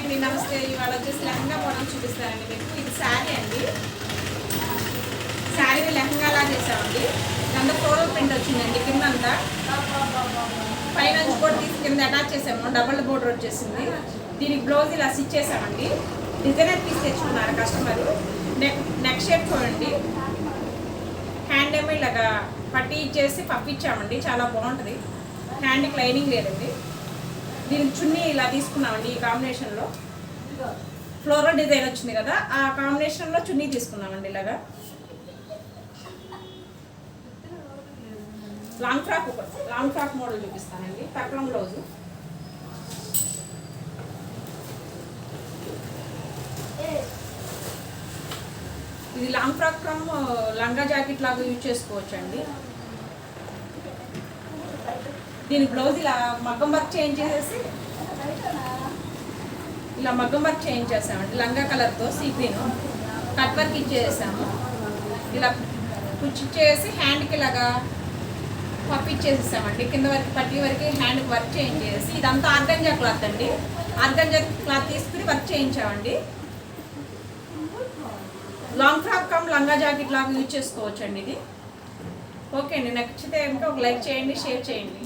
అండి, నమస్తే. ఇవాళ వచ్చేసి లెహంగా మోడల్ చూపిస్తానండి మీకు. ఇది శారీ అండి. శారీని లెహంగాలా చేసామండి. దాంట్లో ఫ్లోరల్ ప్రింట్ వచ్చిందండి. కింద అంతా పైన నుంచి కూడా తీసి కింద అటాచ్ చేసాము. డబుల్ బోర్డర్ వచ్చేసింది. దీనికి బ్లౌజ్ ఇలా స్టిచ్ చేసామండి. డిజైనర్ పీస్ తెచ్చుకున్నారు కస్టమర్. నెక్ షేప్ చూడండి. హ్యాండ్ ఏమో ఇలాగా పట్టి ఇచ్చేసి పప్పిచ్చామండి. చాలా బాగుంటుంది. హ్యాండ్కి లైనింగ్ లేదండి. దీనికి చున్నీ ఇలా తీసుకున్నామండి. ఈ కాంబినేషన్లో ఫ్లోరల్ డిజైన్ వచ్చింది కదా, ఆ కాంబినేషన్లో చున్నీ తీసుకున్నామండి. ఇలాగా లాంగ్ ఫ్రాక్ మోడల్ చూపిస్తానండి. పక్కన బ్లౌజు ఇది లాంగ్ ఫ్రాక్ ఫ్రమ్ లంగా జాకెట్ లాగా యూజ్ చేసుకోవచ్చు అండి. దీని బ్లౌజ్ ఇలా మగ్గం వర్క్ చేంజ్ చేసేసి ఇలా మగ్గం వర్క్ చేంజ్ చేసామండి. లంగా కలర్తో సీ గ్రీన్ కట్ వర్క్ ఇచ్చేసాము. ఇలా కుచ్చి చేసి హ్యాండ్కి ఇలాగా పప్పిచ్చేసేసామండి. కింద వరకు పట్టి వరకు హ్యాండ్కి వర్క్ చేంజ్ చేసి, ఇదంతా ఆర్గంజా క్లాత్ అండి. ఆర్గంజా క్లాత్ తీసుకుని వర్క్ చేయించామండి. లాంగ్ ఫ్రాక్ కమ్ లంగా జాకెట్ లాగా యూజ్ చేసుకోవచ్చు అండి ఇది. ఓకే అండి, నచ్చితే ఇంకా ఒక లైక్ చేయండి, షేర్ చేయండి.